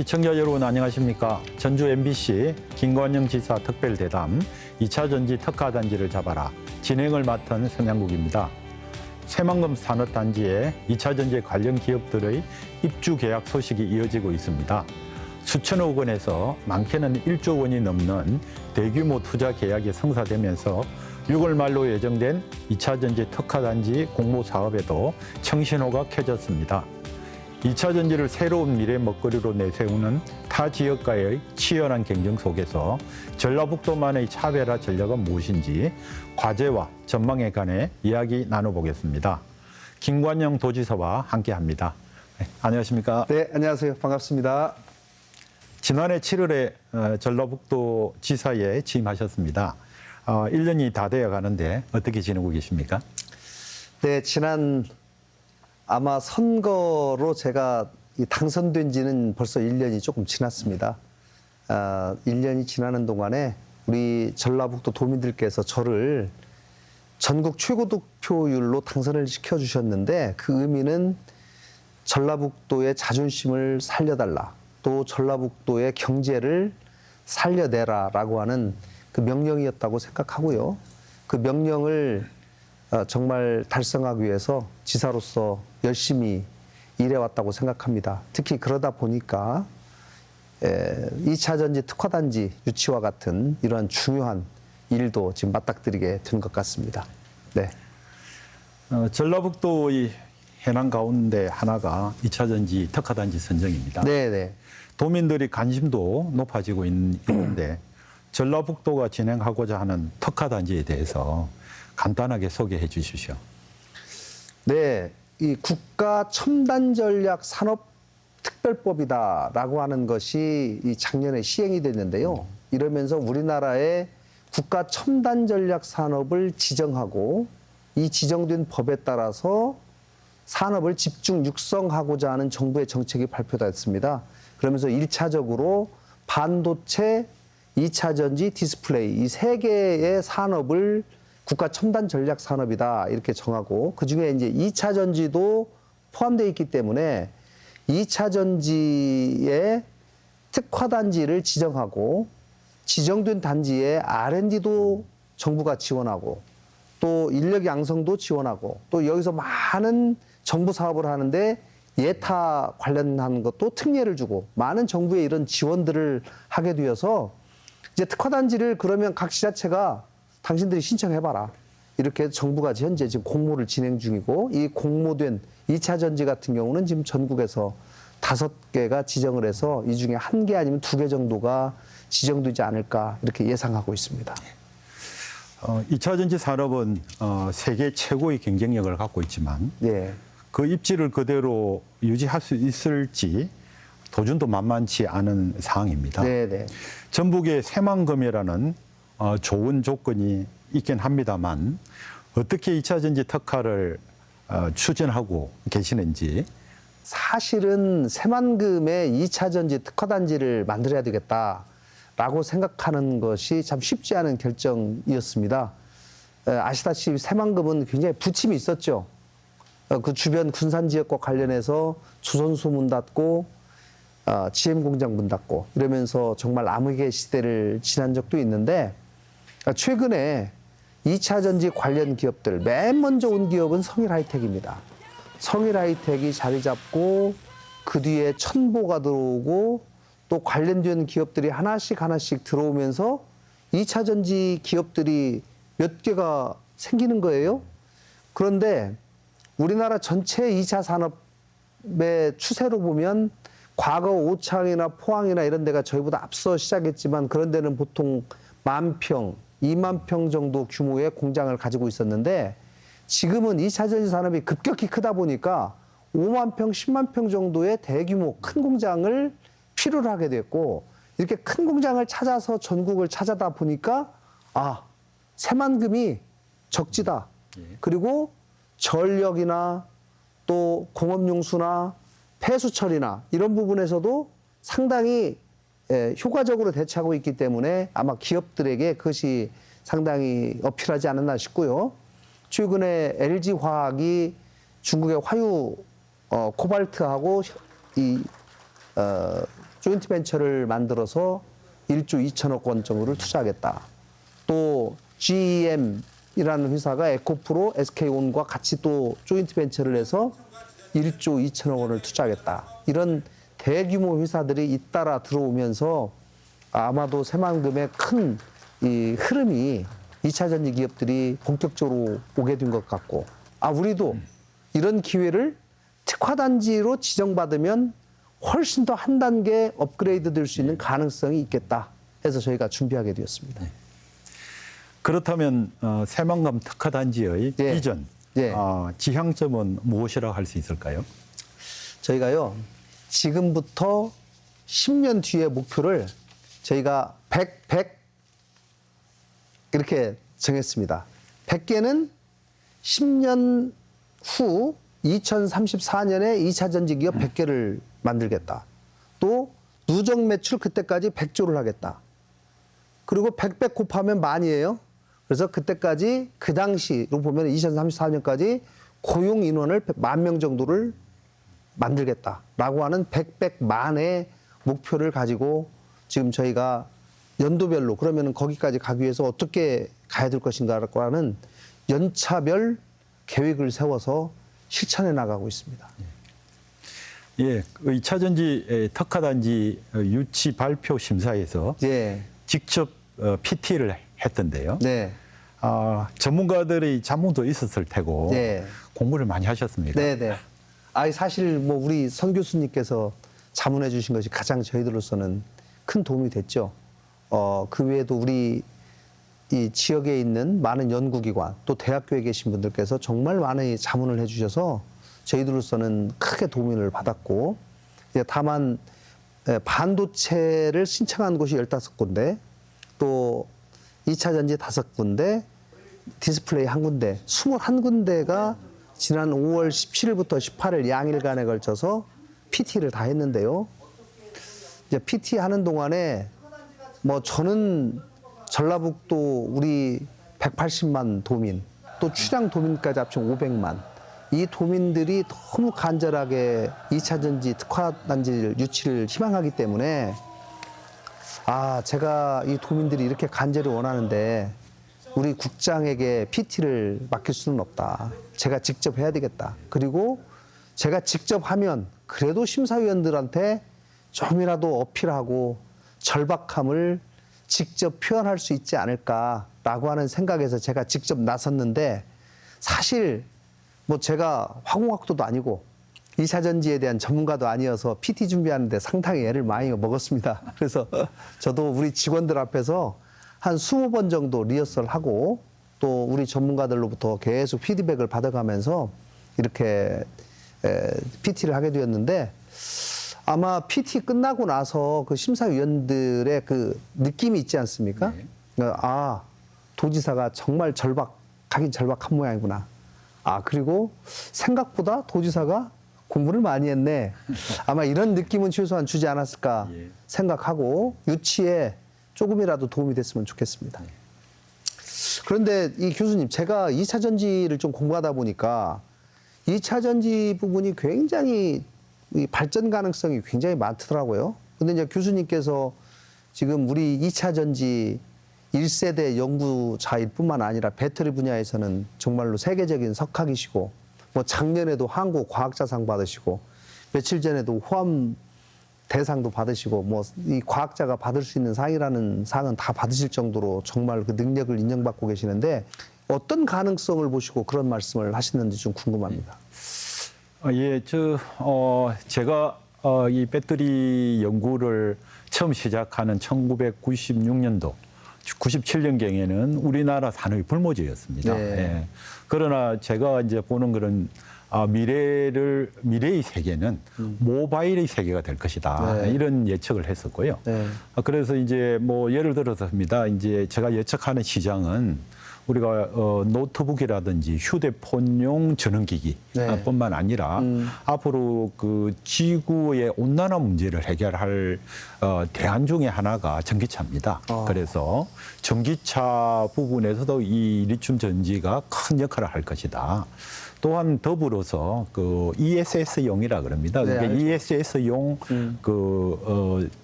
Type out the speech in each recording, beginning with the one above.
시청자 여러분 안녕하십니까? 전주 MBC 김관영 지사 특별대담 2차 전지 특화단지를 잡아라 진행을 맡은 선양국입니다. 새만금 산업단지에 2차 전지 관련 기업들의 입주 계약 소식이 이어지고 있습니다. 수천억 원에서 많게는 1조 원이 넘는 대규모 투자 계약이 성사되면서 6월 말로 예정된 2차 전지 특화단지 공모 사업에도 청신호가 켜졌습니다. 2차 전지를 새로운 미래 먹거리로 내세우는 타 지역과의 치열한 경쟁 속에서 전라북도만의 차별화 전략은 무엇인지 과제와 전망에 관해 이야기 나눠보겠습니다. 김관영 도지사와 함께합니다. 네, 안녕하십니까? 네, 안녕하세요. 반갑습니다. 지난해 7월에 전라북도 지사에 취임하셨습니다. 1년이 다 되어 가는데 어떻게 지내고 계십니까? 네, 지난 아마 선거로 제가 당선된 지는 벌써 1년이 조금 지났습니다. 1년이 지나는 동안에 우리 전라북도 도민들께서 저를 전국 최고 득표율로 당선을 시켜주셨는데 그 의미는 전라북도의 자존심을 살려달라, 또 전라북도의 경제를 살려내라라고 하는 그 명령이었다고 생각하고요. 그 명령을 정말 달성하기 위해서 지사로서 열심히 일해왔다고 생각합니다. 특히 그러다 보니까 2차 전지 특화단지 유치와 같은 이러한 중요한 일도 지금 맞닥뜨리게 된 것 같습니다. 네. 전라북도의 해난 가운데 하나가 2차 전지 특화단지 선정입니다. 네네. 도민들이 관심도 높아지고 있는데 전라북도가 진행하고자 하는 특화단지에 대해서 간단하게 소개해 주십시오. 네, 이 국가 첨단 전략 산업 특별법이다라고 하는 것이 이 작년에 시행이 됐는데요. 이러면서 우리나라의 국가 첨단 전략 산업을 지정하고 이 지정된 법에 따라서 산업을 집중 육성하고자 하는 정부의 정책이 발표됐습니다. 그러면서 1차적으로 반도체, 2차 전지, 디스플레이 이 세 개의 산업을 국가 첨단 전략 산업이다 이렇게 정하고 그중에 이제 2차 전지도 포함되어 있기 때문에 2차 전지의 특화 단지를 지정하고 지정된 단지에 R&D도 정부가 지원하고 또 인력 양성도 지원하고 또 여기서 많은 정부 사업을 하는데 예타 관련한 것도 특례를 주고 많은 정부의 이런 지원들을 하게 되어서 이제 특화 단지를 그러면 각 지자체가 당신들이 신청해봐라. 이렇게 정부가 현재 지금 공모를 진행 중이고 이 공모된 2차 전지 같은 경우는 지금 전국에서 5개가 지정을 해서 이 중에 1개 아니면 2개 정도가 지정되지 않을까 이렇게 예상하고 있습니다. 2차 전지 산업은 세계 최고의 경쟁력을 갖고 있지만 네. 그 입지를 그대로 유지할 수 있을지 도전도 만만치 않은 상황입니다. 네네. 전북의 새만금이라는 좋은 조건이 있긴 합니다만 어떻게 2차 전지 특화를 추진하고 계시는지. 사실은 새만금의 2차 전지 특화 단지를 만들어야 되겠다라고 생각하는 것이 참 쉽지 않은 결정이었습니다. 아시다시피 새만금은 굉장히 부침이 있었죠. 그 주변 군산 지역과 관련해서 조선소 문 닫고 GM 공장 문 닫고 이러면서 정말 암흑의 시대를 지난 적도 있는데 최근에 2차 전지 관련 기업들 맨 먼저 온 기업은 성일하이텍입니다. 성일하이텍이 자리 잡고 그 뒤에 천보가 들어오고 또 관련된 기업들이 하나씩 들어오면서 2차 전지 기업들이 몇 개가 생기는 거예요. 그런데 우리나라 전체 2차 산업의 추세로 보면 과거 오창이나 포항이나 이런 데가 저희보다 앞서 시작했지만 그런 데는 보통 10,000평, 20,000평 정도 규모의 공장을 가지고 있었는데 지금은 2차 전지 산업이 급격히 크다 보니까 50,000평, 100,000평 정도의 대규모 큰 공장을 필요로 하게 됐고 이렇게 큰 공장을 찾아서 전국을 찾아다 보니까 새만금이 적지다. 그리고 전력이나 또 공업용수나 폐수처리나 이런 부분에서도 상당히 효과적으로 대처하고 있기 때문에 아마 기업들에게 그것이 상당히 어필하지 않았나 싶고요. 최근에 LG화학이 중국의 화유 코발트하고 이 조인트 벤처를 만들어서 1조 2천억 원 정도를 투자하겠다. 또 GM이라는 회사가 에코프로, SK온과 같이 또 조인트 벤처를 해서 1조 2천억 원을 투자하겠다. 이런 대규모 회사들이 잇따라 들어오면서 아마도 새만금의 큰 이 흐름이 2차 전지 기업들이 본격적으로 오게 된 것 같고, 우리도 이런 기회를 특화단지로 지정받으면 훨씬 더 한 단계 업그레이드 될 수 있는 가능성이 있겠다 해서 저희가 준비하게 되었습니다. 그렇다면 새만금 특화단지의 예. 비전, 예. 지향점은 무엇이라고 할 수 있을까요? 저희가요, 지금부터 10년 뒤의 목표를 저희가 100 이렇게 정했습니다. 100개는 10년 후 2034년에 2차 전지 기업 100개를 만들겠다. 또 누적 매출 그때까지 100조를 하겠다. 그리고 100 곱하면 만이에요. 그래서 그때까지 그 당시로 보면 2034년까지 고용 인원을 10,000명 정도를 만들겠다라고 하는 100만의 목표를 가지고 지금 저희가 연도별로 그러면 거기까지 가기 위해서 어떻게 가야 될 것인가라고 하는 연차별 계획을 세워서 실천해 나가고 있습니다. 예, 2차 전지 특화단지 유치 발표 심사에서 예. 직접 PT를 했던데요. 네. 전문가들의 자문도 있었을 테고 네. 공부를 많이 하셨습니다. 네네. 사실 뭐 우리 선 교수님께서 자문해 주신 것이 가장 저희들로서는 큰 도움이 됐죠. 그 외에도 우리 이 지역에 있는 많은 연구기관 또 대학교에 계신 분들께서 정말 많은 자문을 해주셔서 저희들로서는 크게 도움을 받았고, 다만 반도체를 신청한 곳이 15군데, 또 2차 전지 5군데, 디스플레이 1군데, 21군데가 지난 5월 17일부터 18일 양일간에 걸쳐서 PT를 다 했는데요. 이제 PT 하는 동안에 저는 전라북도 우리 180만 도민, 또 출양 도민까지 합치면 500만. 이 도민들이 너무 간절하게 2차 전지 특화단지 유치를 희망하기 때문에 제가 이 도민들이 이렇게 간절히 원하는데 우리 국장에게 PT를 맡길 수는 없다. 제가 직접 해야 되겠다. 그리고 제가 직접 하면 그래도 심사위원들한테 좀이라도 어필하고 절박함을 직접 표현할 수 있지 않을까라고 하는 생각에서 제가 직접 나섰는데, 사실 제가 화공학도도 아니고 2차 전지에 대한 전문가도 아니어서 PT 준비하는데 상당히 애를 많이 먹었습니다. 그래서 저도 우리 직원들 앞에서 한 20번 정도 리허설하고 또 우리 전문가들로부터 계속 피드백을 받아가면서 이렇게 PT를 하게 되었는데, 아마 PT 끝나고 나서 그 심사위원들의 그 느낌이 있지 않습니까? 네. 도지사가 정말 절박하긴 절박한 모양이구나. 그리고 생각보다 도지사가 공부를 많이 했네. 아마 이런 느낌은 최소한 주지 않았을까 생각하고 유치에 조금이라도 도움이 됐으면 좋겠습니다. 그런데 이 교수님, 제가 2차 전지를 좀 공부하다 보니까 2차 전지 부분이 굉장히 이 발전 가능성이 굉장히 많더라고요. 근데 이제 교수님께서 지금 우리 2차 전지 1세대 연구자일 뿐만 아니라 배터리 분야에서는 정말로 세계적인 석학이시고, 작년에도 한국과학자상 받으시고, 며칠 전에도 호암 대상도 받으시고, 이 과학자가 받을 수 있는 상이라는 상은 다 받으실 정도로 정말 그 능력을 인정받고 계시는데, 어떤 가능성을 보시고 그런 말씀을 하시는지 좀 궁금합니다. 제가 이 배터리 연구를 처음 시작하는 1996년도, 97년경에는 우리나라 산업이 불모지였습니다. 네. 예. 그러나 제가 이제 보는 그런 미래의 세계는 모바일의 세계가 될 것이다. 네. 이런 예측을 했었고요. 네. 그래서 이제 예를 들어서입니다. 이제 제가 예측하는 시장은 우리가 노트북이라든지 휴대폰용 전원기기 네. 뿐만 아니라 앞으로 그 지구의 온난화 문제를 해결할 대안 중에 하나가 전기차입니다. 그래서 전기차 부분에서도 이 리튬 전지가 큰 역할을 할 것이다. 또한 더불어서 그 ESS용이라 그럽니다. 네, 그러니까 알죠. ESS용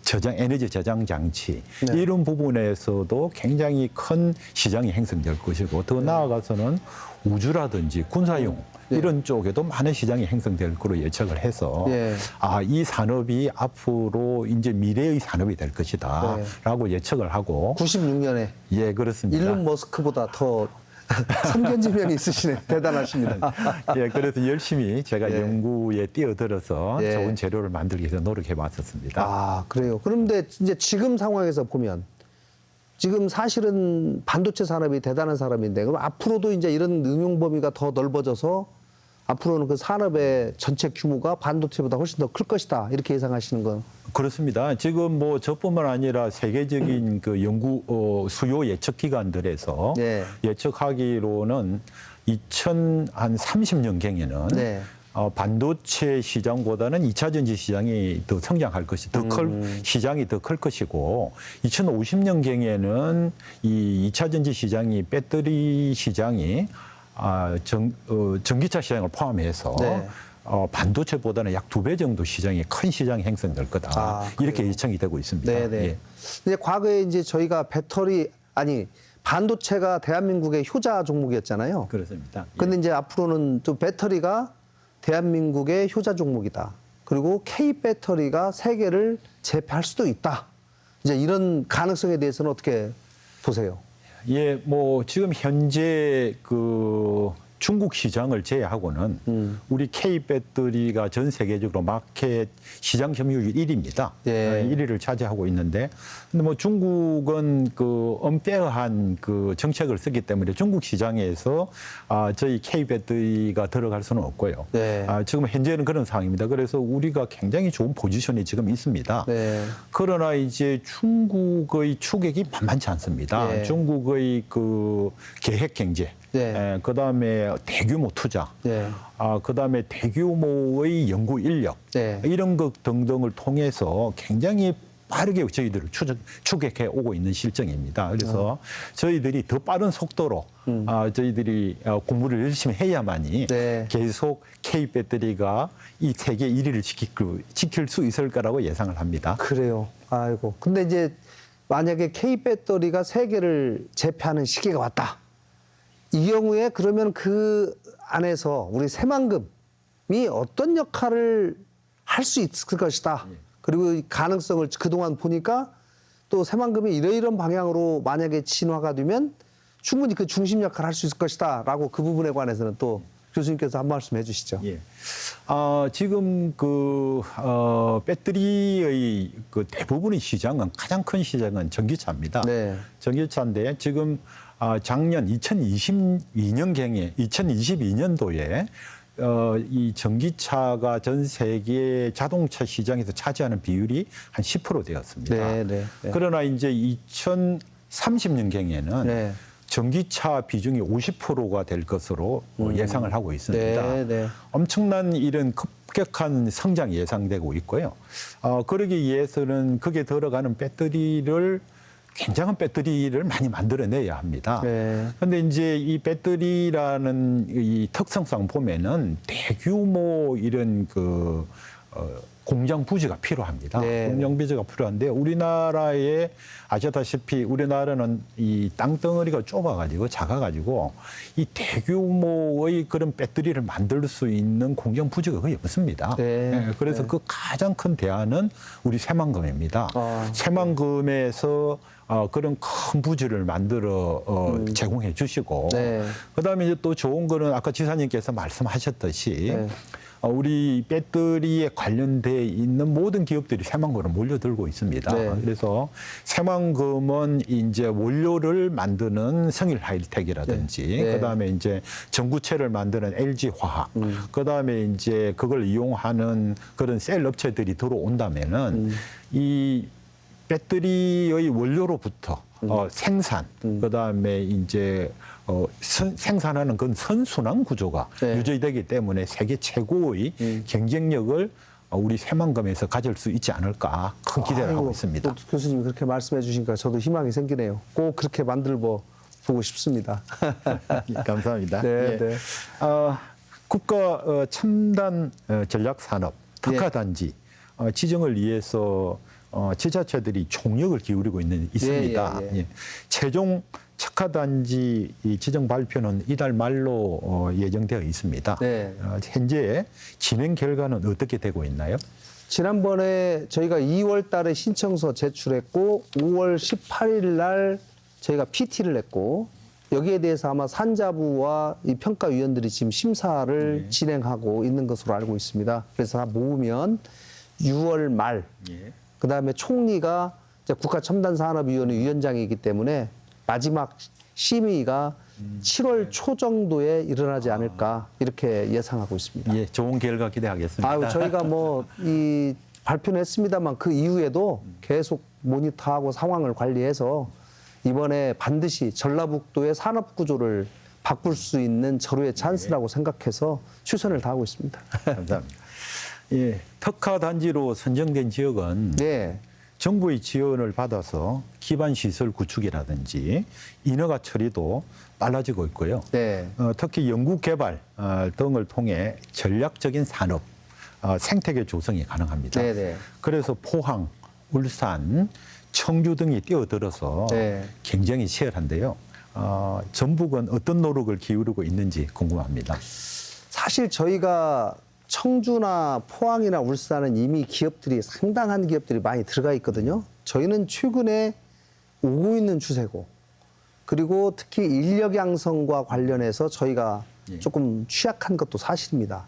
저장 에너지 저장 장치 네. 이런 부분에서도 굉장히 큰 시장이 형성될 것이고 더 나아가서는 우주라든지 군사용 이런 쪽에도 많은 시장이 형성될 거로 예측을 해서 네. 이 산업이 앞으로 이제 미래의 산업이 될 것이다라고 예측을 하고 96년에 예 그렇습니다. 일론 머스크보다 더 선견지명이 있으시네. 대단하십니다. 예, 그래서 열심히 제가 예. 연구에 뛰어들어서 예. 좋은 재료를 만들기 위해서 노력해 왔었습니다. 아, 그래요. 그런데 이제 지금 상황에서 보면 지금 사실은 반도체 산업이 대단한 산업인데 그럼 앞으로도 이제 이런 응용 범위가 더 넓어져서 앞으로는 그 산업의 전체 규모가 반도체보다 훨씬 더 클 것이다. 이렇게 예상하시는 건. 그렇습니다. 지금 뭐 저뿐만 아니라 세계적인 그 연구 수요 예측 기관들에서 네. 예측하기로는 2030년경에는 네. 반도체 시장보다는 2차 전지 시장이 더 성장할 것이 시장이 더 클 것이고 2050년경에는 이 2차 전지 시장이 배터리 시장이 전기차 시장을 포함해서 네. 반도체보다는 약 2배 정도 시장이 큰 시장이 형성될 거다. 이렇게 예측이 되고 있습니다. 네네. 예. 근데 과거에 이제 저희가 반도체가 대한민국의 효자 종목이었잖아요. 그렇습니다. 근데 이제 앞으로는 또 배터리가 대한민국의 효자 종목이다. 그리고 K 배터리가 세계를 제패할 수도 있다. 이제 이런 가능성에 대해서는 어떻게 보세요? 예, 뭐 지금 현재 그 중국 시장을 제외하고는 우리 K 배터리가 전 세계적으로 마켓 시장 점유율 1위입니다. 예. 1위를 차지하고 있는데, 근데 뭐 중국은 그 언페어한 그 정책을 쓰기 때문에 중국 시장에서 저희 K 배터리가 들어갈 수는 없고요. 네. 지금 현재는 그런 상황입니다. 그래서 우리가 굉장히 좋은 포지션이 지금 있습니다. 네. 그러나 이제 중국의 추격이 만만치 않습니다. 네. 중국의 그 계획 경제, 네. 그다음에 대규모 투자, 네. 그다음에 대규모의 연구 인력 네. 이런 것 등등을 통해서 굉장히 빠르게 저희들을 추격해 오고 있는 실정입니다. 그래서 저희들이 더 빠른 속도로 저희들이 공부를 열심히 해야만이 네. 계속 K 배터리가 이 세계 1위를 지킬 수 있을 거라고 예상을 합니다. 그래요. 아이고. 근데 이제 만약에 K 배터리가 세계를 제패하는 시기가 왔다. 이 경우에 그러면 그 안에서 우리 새만금이 어떤 역할을 할 수 있을 것이다. 그리고 이 가능성을 그동안 보니까 또 새만금이 이런 방향으로 만약에 진화가 되면 충분히 그 중심 역할을 할 수 있을 것이다. 라고 그 부분에 관해서는 또 교수님께서 한 말씀 해 주시죠. 예. 지금 배터리의 그 대부분의 시장은 가장 큰 시장은 전기차입니다. 네. 전기차인데 지금 작년 2022년도에 이 전기차가 전 세계 자동차 시장에서 차지하는 비율이 한 10% 되었습니다. 네, 네, 네. 그러나 이제 2030년경에는 네. 전기차 비중이 50%가 될 것으로 예상을 하고 있습니다. 네, 네. 엄청난 이런 급격한 성장이 예상되고 있고요. 그러기 위해서는 거기에 들어가는 배터리를 굉장한 배터리를 많이 만들어내야 합니다. 그런데 이제 이 배터리라는 이 특성상 보면은 대규모 이런 공장 부지가 필요합니다. 네. 공장 부지가 필요한데 우리나라에 아시다시피 우리나라는 이 땅덩어리가 좁아가지고 작아가지고 이 대규모의 그런 배터리를 만들 수 있는 공장 부지가 거의 없습니다. 네. 그래서 그 가장 큰 대안은 우리 새만금입니다. 새만금에서 그런 큰 부지를 만들어 제공해 주시고 네. 그다음에 이제 또 좋은 거는 아까 지사님께서 말씀하셨듯이 네. 우리 배터리에 관련돼 있는 모든 기업들이 새만금으로 몰려들고 있습니다. 네. 그래서 새만금은 이제 원료를 만드는 성일 하이텍이라든지 네. 그다음에 이제 전구체를 만드는 LG 화학 그다음에 이제 그걸 이용하는 그런 셀 업체들이 들어온다면은 이 배터리의 원료로부터 생산, 그다음에 이제 생산하는 그건 선순환 구조가 네. 유지되기 때문에 세계 최고의 경쟁력을 우리 새만금에서 가질 수 있지 않을까 큰 기대를 하고 있습니다. 또 교수님이 그렇게 말씀해 주시니까 저도 희망이 생기네요. 꼭 그렇게 만들어 보고 싶습니다. 감사합니다. 네, 예. 네. 국가 첨단 전략산업 특화단지 지정을 위해서 지자체들이 총력을 기울이고 있습니다. 예. 최종 특화단지 이 지정 발표는 이달 말로 예정되어 있습니다. 네. 현재 진행 결과는 어떻게 되고 있나요? 지난번에 저희가 2월 달에 신청서 제출했고 5월 18일 날 저희가 PT를 했고 여기에 대해서 아마 산자부와 이 평가위원들이 지금 심사를 진행하고 있는 것으로 알고 있습니다. 그래서 다 모으면 6월 말, 그다음에 총리가 이제 국가첨단산업위원회 위원장이기 때문에 마지막 심의가 7월 초 정도에 일어나지 않을까 이렇게 예상하고 있습니다. 예, 좋은 결과 기대하겠습니다. 아유, 저희가 뭐 이 발표는 했습니다만 그 이후에도 계속 모니터하고 상황을 관리해서 이번에 반드시 전라북도의 산업 구조를 바꿀 수 있는 절호의 찬스라고 생각해서 최선을 다하고 있습니다. 감사합니다. 예, 특화단지로 선정된 지역은 네. 정부의 지원을 받아서 기반 시설 구축이라든지 인허가 처리도 빨라지고 있고요. 네. 특히 연구 개발 등을 통해 전략적인 산업, 생태계 조성이 가능합니다. 네네. 그래서 포항, 울산, 청주 등이 뛰어들어서 네. 굉장히 치열한데요. 전북은 어떤 노력을 기울이고 있는지 궁금합니다. 사실 저희가 청주나 포항이나 울산은 이미 기업들이 상당한 기업들이 많이 들어가 있거든요. 저희는 최근에 오고 있는 추세고 그리고 특히 인력 양성과 관련해서 저희가 조금 취약한 것도 사실입니다.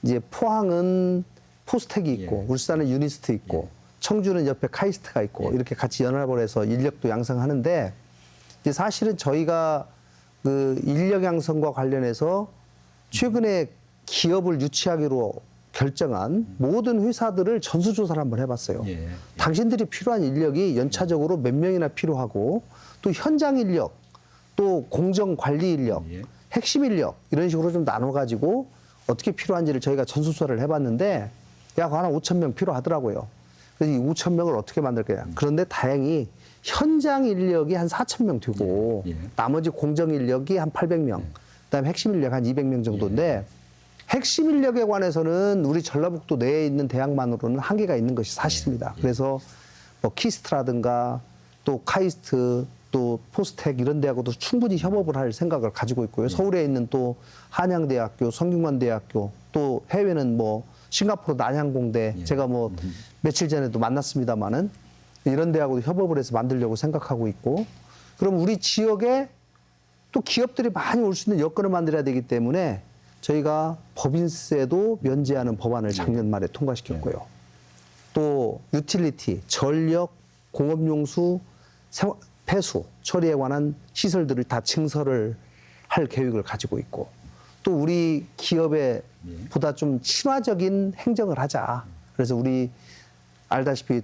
이제 포항은 포스텍이 있고 울산은 유니스트 있고 청주는 옆에 카이스트가 있고 이렇게 같이 연합을 해서 인력도 양성하는데 이제 사실은 저희가 그 인력 양성과 관련해서 최근에 기업을 유치하기로 결정한 모든 회사들을 전수조사를 한번 해봤어요. 당신들이 필요한 인력이 연차적으로 몇 명이나 필요하고 또 현장 인력, 또 공정 관리 인력, 핵심 인력 이런 식으로 좀 나눠가지고 어떻게 필요한지를 저희가 전수조사를 해봤는데 약 한 5천 명 필요하더라고요. 그래서 이 5천 명을 어떻게 만들 거냐. 그런데 다행히 현장 인력이 한 4천 명 되고 나머지 공정 인력이 한 800명, 그다음에 핵심 인력 한 200명 정도인데 핵심 인력에 관해서는 우리 전라북도 내에 있는 대학만으로는 한계가 있는 것이 사실입니다. 그래서 뭐 키스트라든가 또 카이스트 또 포스텍 이런 데하고도 충분히 협업을 할 생각을 가지고 있고요. 서울에 있는 또 한양대학교, 성균관대학교 또 해외는 뭐 싱가포르 난양공대 제가 뭐 며칠 전에도 만났습니다마는 이런 데하고도 협업을 해서 만들려고 생각하고 있고 그럼 우리 지역에 또 기업들이 많이 올 수 있는 여건을 만들어야 되기 때문에 저희가 법인세도 면제하는 법안을 작년 말에 통과시켰고요. 또 유틸리티, 전력, 공업용수, 폐수 처리에 관한 시설들을 다 증설을 할 계획을 가지고 있고 또 우리 기업에 보다 좀 친화적인 행정을 하자. 그래서 우리 알다시피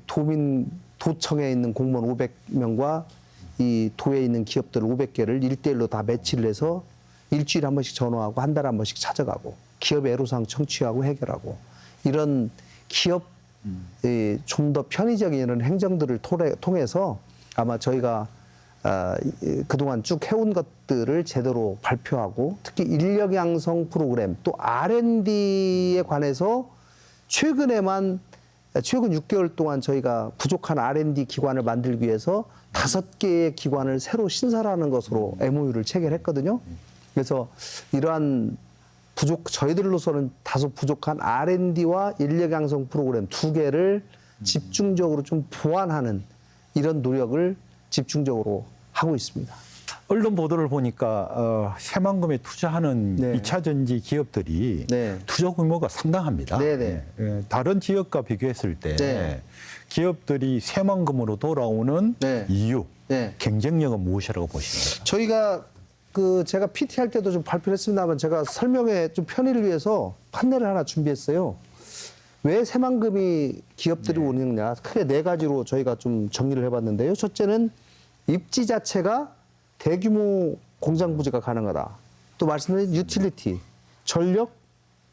도청에 있는 공무원 500명과 이 도에 있는 기업들 500개를 1대1로 다 매치를 해서 일주일에 한 번씩 전화하고 한 달에 한 번씩 찾아가고 기업의 애로사항 청취하고 해결하고 이런 기업 좀 더 편의적인 이런 행정들을 통해서 아마 저희가 그동안 쭉 해온 것들을 제대로 발표하고 특히 인력 양성 프로그램 또 R&D에 관해서 최근 6개월 동안 저희가 부족한 R&D 기관을 만들기 위해서 5개의 기관을 새로 신설하는 것으로 MOU를 체결했거든요. 그래서 이러한 저희들로서는 다소 부족한 R&D와 인력 양성 프로그램 2개를 집중적으로 좀 보완하는 이런 노력을 집중적으로 하고 있습니다. 언론 보도를 보니까 새만금에 투자하는 네. 2차 전지 기업들이 투자 규모가 상당합니다. 다른 지역과 비교했을 때 기업들이 새만금으로 돌아오는 이유, 경쟁력은 무엇이라고 보십니까? 저희가 제가 PT 할 때도 좀 발표를 했습니다만 제가 설명에 좀 편의를 위해서 판넬을 하나 준비했어요. 왜 새만금이 기업들이 오느냐 크게 4가지로 저희가 좀 정리를 해봤는데요. 첫째는 입지 자체가 대규모 공장 부지가 가능하다. 또 말씀드린 유틸리티, 전력,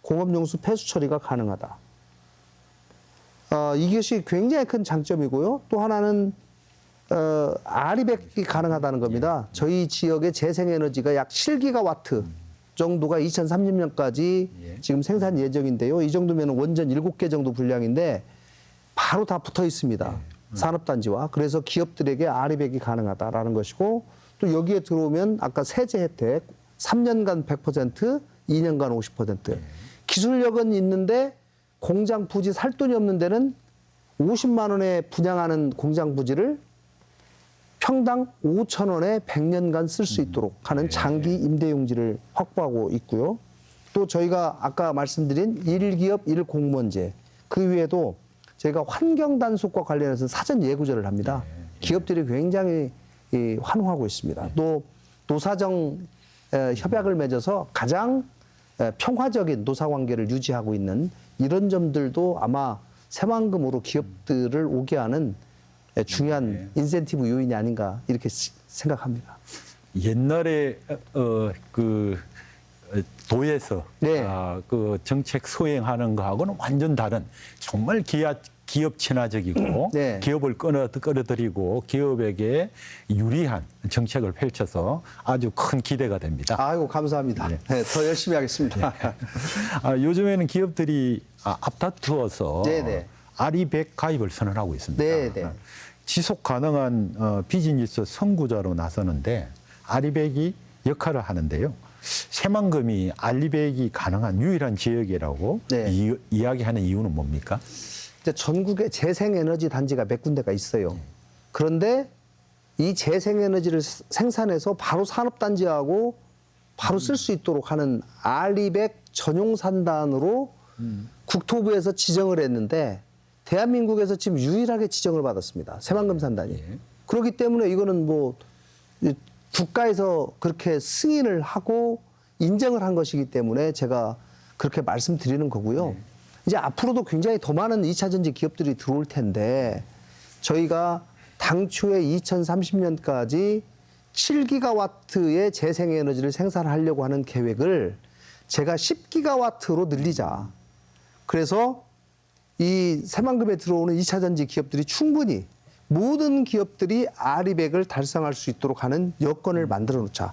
공업용수 폐수 처리가 가능하다. 이것이 굉장히 큰 장점이고요. 또 하나는 R200이 가능하다는 겁니다. 저희 지역의 재생에너지가 약 7기가와트 정도가 2030년까지 예. 지금 생산 예정인데요. 이 정도면 원전 7개 정도 분량인데 바로 다 붙어 있습니다. 산업단지와. 그래서 기업들에게 아리백이 가능하다라는 것이고 또 여기에 들어오면 아까 세제 혜택 3년간 100%, 2년간 50%. 기술력은 있는데 공장 부지 살 돈이 없는 데는 50만 원에 분양하는 공장 부지를 평당 5천 원에 100년간 쓸 수 있도록 하는 장기 임대용지를 확보하고 있고요. 또 저희가 아까 말씀드린 1기업 1공무원제 그 외에도 저희가 환경 단속과 관련해서 사전 예고제를 합니다. 기업들이 굉장히 환호하고 있습니다. 또 노사정 협약을 맺어서 가장 평화적인 노사 관계를 유지하고 있는 이런 점들도 아마 새만금으로 기업들을 오게 하는 중요한 인센티브 요인이 아닌가 이렇게 생각합니다. 옛날에 그 도에서 네. 그 정책 수행하는 거하고는 완전 다른 정말 기업 친화적이고 네. 기업을 끌어들이고 기업에게 유리한 정책을 펼쳐서 아주 큰 기대가 됩니다. 아이고 감사합니다. 네, 더 열심히 하겠습니다. 요즘에는 기업들이 앞다투어서 네네. 아리백 가입을 선언하고 있습니다. 네네. 지속 가능한 비즈니스 선구자로 나서는데 아리백이 역할을 하는데요. 새만금이 아리백이 가능한 유일한 지역이라고 네. 이야기하는 이유는 뭡니까? 이제 전국에 재생에너지 단지가 몇 군데가 있어요. 그런데 이 재생에너지를 생산해서 바로 산업단지하고 바로 쓸 수 있도록 하는 아리백 전용 산단으로 국토부에서 지정을 했는데 대한민국에서 지금 유일하게 지정을 받았습니다. 새만금 산단이. 예. 그렇기 때문에 이거는 뭐 국가에서 그렇게 승인을 하고 인정을 한 것이기 때문에 제가 그렇게 말씀드리는 거고요. 이제 앞으로도 굉장히 더 많은 2차 전지 기업들이 들어올 텐데 저희가 당초에 2030년까지 7기가와트의 재생에너지를 생산하려고 하는 계획을 제가 10기가와트로 늘리자. 그래서 이 새만금에 들어오는 2차 전지 기업들이 충분히 모든 기업들이 아리백을 달성할 수 있도록 하는 여건을 만들어 놓자.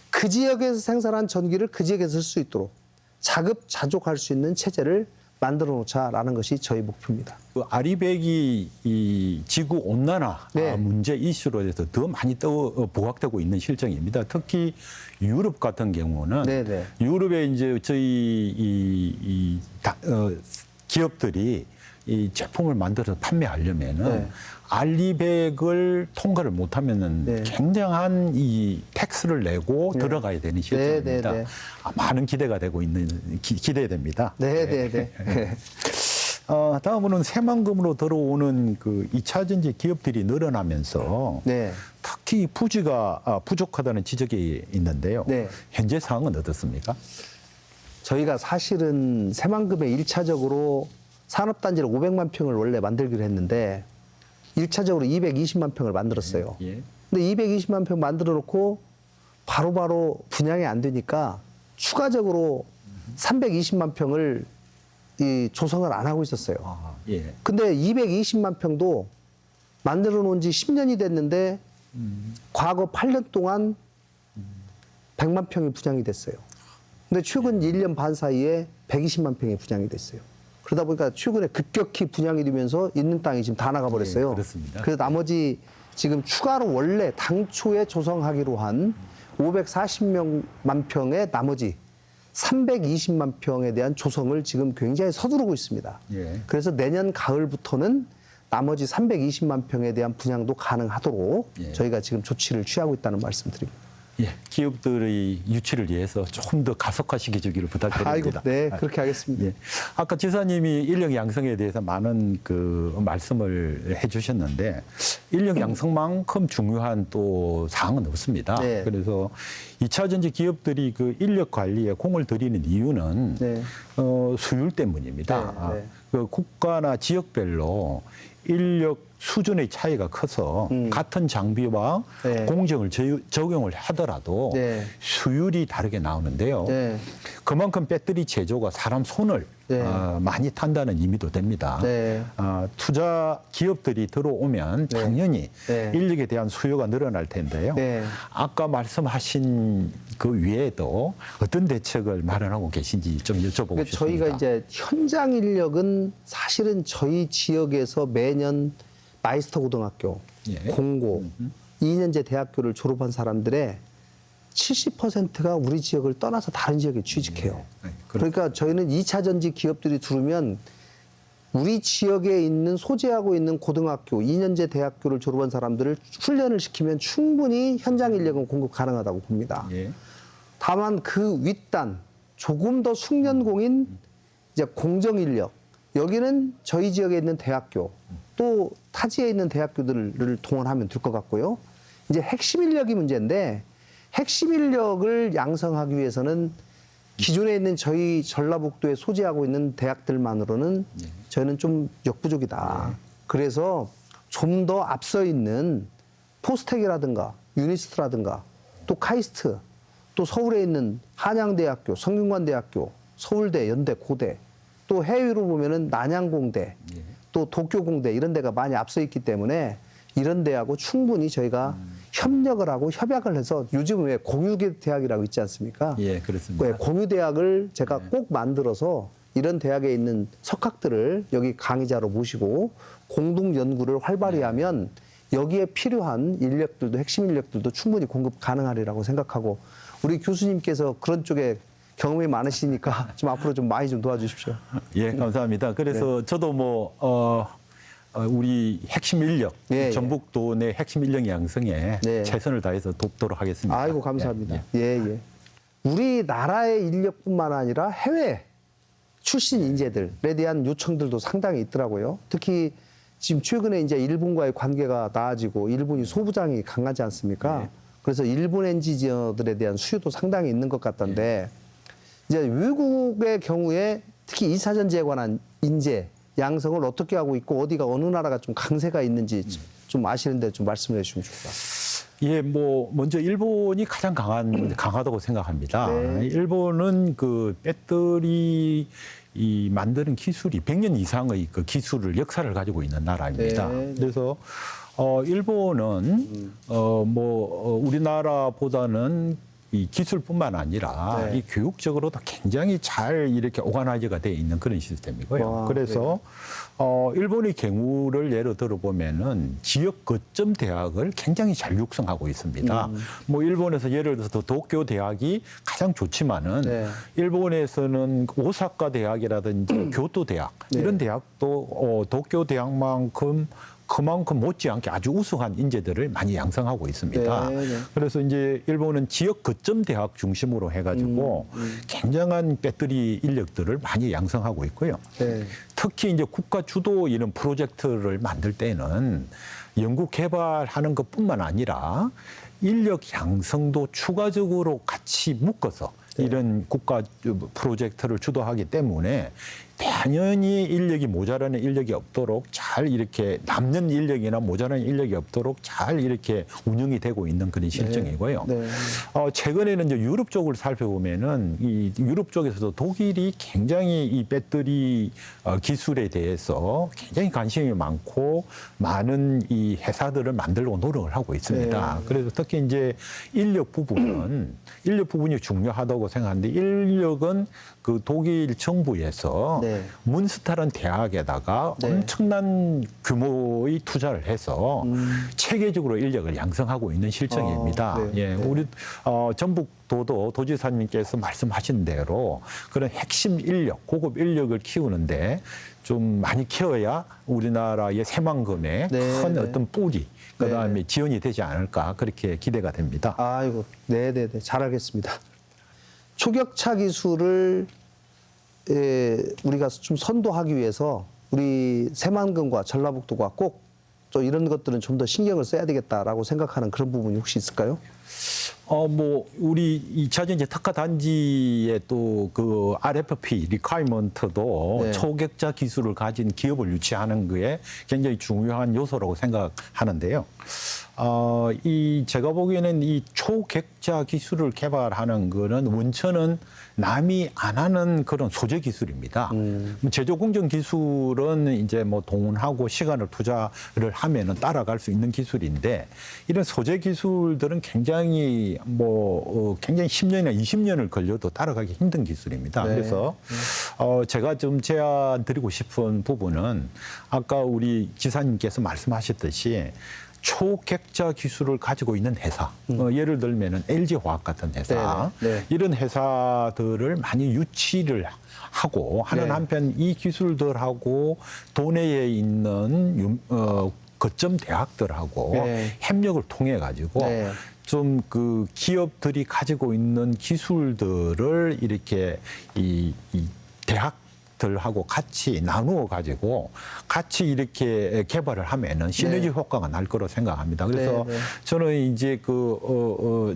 그 지역에서 생산한 전기를 그 지역에서 쓸 수 있도록 자급자족할 수 있는 체제를 만들어 놓자라는 것이 저희 목표입니다. 그 아리백이 이 지구 온난화 네. 문제 이슈로 해서 더 많이 부각되고 있는 실정입니다. 특히 유럽 같은 경우는 네네. 유럽에 이제 저희 기업들이 이 제품을 만들어서 판매하려면은 네. 알리백을 통과를 못하면은 네. 굉장한 이 텍스를 내고 들어가야 되는 실정입니다. 네, 네, 네. 많은 기대가 되고 있는 기대됩니다. 네네네. 다음으로는 새만금으로 들어오는 그 2차 전지 기업들이 늘어나면서 네. 특히 부지가 부족하다는 지적이 있는데요. 네. 현재 상황은 어떻습니까? 저희가 사실은 새만금에 1차적으로 산업단지를 500만 평을 원래 만들기로 했는데 1차적으로 220만 평을 만들었어요. 예. 근데 220만 평 만들어 놓고 바로바로 분양이 안 되니까 추가적으로 320만 평을 조성을 안 하고 있었어요. 예. 근데 220만 평도 만들어 놓은 지 10년이 됐는데 과거 8년 동안 100만 평이 분양이 됐어요. 근데 최근 1년 반 사이에 120만 평이 분양이 됐어요. 그러다 보니까 최근에 급격히 분양이 되면서 있는 땅이 지금 다 나가버렸어요. 예, 그렇습니다. 그래서 나머지 지금 추가로 원래 당초에 조성하기로 한 540만 평의 나머지 320만 평에 대한 조성을 지금 굉장히 서두르고 있습니다. 예. 그래서 내년 가을부터는 나머지 320만 평에 대한 분양도 가능하도록 예. 저희가 지금 조치를 취하고 있다는 말씀드립니다. 예, 기업들의 유치를 위해서 조금 더 가속화시켜 주기를 부탁드립니다. 아이고, 네, 그렇게 하겠습니다. 예. 아까 지사님이 인력 양성에 대해서 많은 그 말씀을 해주셨는데 인력 양성만큼 중요한 또 사항은 없습니다. 네. 그래서 2차 전지 기업들이 그 인력 관리에 공을 들이는 이유는 네. 수율 때문입니다. 네, 네. 그 국가나 지역별로 인력 수준의 차이가 커서 같은 장비와 네. 공정을 적용을 하더라도 네. 수율이 다르게 나오는데요. 네. 그만큼 배터리 제조가 사람 손을 네. 많이 탄다는 의미도 됩니다. 네. 투자 기업들이 들어오면 네. 당연히 네. 인력에 대한 수요가 늘어날 텐데요. 네. 아까 말씀하신 그 외에도 어떤 대책을 마련하고 계신지 좀 여쭤보고 그러니까 싶습니다. 저희가 이제 현장 인력은 사실은 저희 지역에서 매년 마이스터 고등학교, 예. 공고, 2년제 대학교를 졸업한 사람들의 70%가 우리 지역을 떠나서 다른 지역에 취직해요. 네, 그러니까 저희는 2차 전지 기업들이 들어오면 우리 지역에 있는 소재하고 있는 고등학교, 2년제 대학교를 졸업한 사람들을 훈련을 시키면 충분히 현장 인력은 공급 가능하다고 봅니다. 예. 다만 그 윗단 조금 더 숙련공인 이제 공정 인력 여기는 저희 지역에 있는 대학교 또 타지에 있는 대학교들을 동원하면 될 것 같고요. 이제 핵심 인력이 문제인데 핵심 인력을 양성하기 위해서는 기존에 있는 저희 전라북도에 소재하고 있는 대학들만으로는 저희는 좀 역부족이다. 그래서 좀 더 앞서 있는 포스텍이라든가 유니스트라든가 또 카이스트 또 서울에 있는 한양대학교, 성균관대학교, 서울대, 연대, 고대 또 해외로 보면은 난양공대 또 도쿄공대 이런 데가 많이 앞서 있기 때문에 이런 데하고 충분히 저희가 협력을 하고 협약을 해서 요즘 왜 공유대 대학이라고 있지 않습니까? 예, 그렇습니다. 네, 공유대학을 제가 꼭 만들어서 이런 대학에 있는 석학들을 여기 강의자로 모시고 공동 연구를 활발히 하면 여기에 필요한 인력들도 핵심 인력들도 충분히 공급 가능하리라고 생각하고 우리 교수님께서 그런 쪽에 경험이 많으시니까 좀 앞으로 좀 많이 좀 도와주십시오. 예, 감사합니다. 그래서 저도 우리 핵심 인력, 예, 예. 전북도 내 핵심 인력 양성에 네. 최선을 다해서 돕도록 하겠습니다. 아이고 감사합니다. 예, 예, 예. 우리나라의 인력뿐만 아니라 해외 출신 인재들에 대한 요청들도 상당히 있더라고요. 특히 지금 최근에 이제 일본과의 관계가 나아지고 일본이 소부장이 강하지 않습니까? 네. 그래서 일본 엔지니어들에 대한 수요도 상당히 있는 것 같던데 이제 외국의 경우에 특히 2차 전지에 관한 인재 양성을 어떻게 하고 있고 어디가 어느 나라가 좀 강세가 있는지 좀 아시는데 좀 말씀을 해주시면 좋을 것 같습니다. 예, 먼저 일본이 가장 강하다고 생각합니다. 네. 일본은 그 배터리 만드는 기술이 100년 이상의 그 기술을 역사를 가지고 있는 나라입니다. 네. 그래서 일본은 우리나라보다는 이 기술뿐만 아니라 네. 이 교육적으로도 굉장히 잘 이렇게 오가나이즈가 되어 있는 그런 시스템이고요. 와, 그래서 일본의 경우를 예로 들어보면은 지역 거점 대학을 굉장히 잘 육성하고 있습니다. 뭐 일본에서 예를 들어서 도쿄 대학이 가장 좋지만은 네. 일본에서는 오사카 대학이라든지 교토 대학 네. 이런 대학도 도쿄 대학만큼 그만큼 못지않게 아주 우수한 인재들을 많이 양성하고 있습니다. 네, 네. 그래서 이제 일본은 지역 거점 대학 중심으로 해가지고 굉장한 배터리 인력들을 많이 양성하고 있고요. 네. 특히 이제 국가 주도 이런 프로젝트를 만들 때는 연구 개발하는 것뿐만 아니라 인력 양성도 추가적으로 같이 묶어서 이런 국가 프로젝트를 주도하기 때문에 당연히 인력이 모자라는 인력이 없도록 잘 이렇게 남는 인력이나 모자라는 인력이 없도록 잘 이렇게 운영이 되고 있는 그런 실정이고요. 네. 최근에는 이제 유럽 쪽을 살펴보면은 이 유럽 쪽에서도 독일이 굉장히 이 배터리 기술에 대해서 굉장히 관심이 많고 많은 이 회사들을 만들고 노력을 하고 있습니다. 네. 그래서 특히 이제 인력 부분이 중요하다고 생각하는데 인력은 그 독일 정부에서 네. 문스타른 대학에다가 네. 엄청난 규모의 투자를 해서 체계적으로 인력을 양성하고 있는 실정입니다. 네. 예, 우리 전북도도 도지사님께서 말씀하신 대로 그런 핵심 인력, 고급 인력을 키우는데 좀 많이 키워야 우리나라의 새만금의 네, 큰 네. 어떤 뿌리, 그다음에 지원이 되지 않을까 그렇게 기대가 됩니다. 아이고, 네네네. 잘 알겠습니다. 초격차 기술을 우리가 좀 선도하기 위해서 우리 새만금과 전라북도가 꼭 또 이런 것들은 좀 더 신경을 써야 되겠다라고 생각하는 그런 부분이 혹시 있을까요? 우리 2차 전지 특화 단지의 또 그 RFP 리콰이먼트도 네. 초격자 기술을 가진 기업을 유치하는 거에 굉장히 중요한 요소라고 생각하는데요. 제가 보기에는 이 초격자 기술을 개발하는 거는 원천은 남이 안 하는 그런 소재 기술입니다. 제조 공정 기술은 이제 뭐 동원하고 시간을 투자를 하면은 따라갈 수 있는 기술인데 이런 소재 기술들은 굉장히 굉장히 10년이나 20년을 걸려도 따라가기 힘든 기술입니다. 네. 그래서 제가 좀 제안 드리고 싶은 부분은 아까 우리 지사님께서 말씀하셨듯이 초격자 기술을 가지고 있는 회사, 예를 들면은 LG화학 같은 회사, 네. 이런 회사들을 많이 유치를 하고 하는 네. 한편 이 기술들하고 도내에 있는 거점 대학들하고 네. 협력을 통해 가지고 네. 좀 그 기업들이 가지고 있는 기술들을 이렇게 이 대학들하고 같이 나누어 가지고 같이 이렇게 개발을 하면은 시너지 네. 효과가 날 거로 생각합니다. 그래서 네, 네. 저는 이제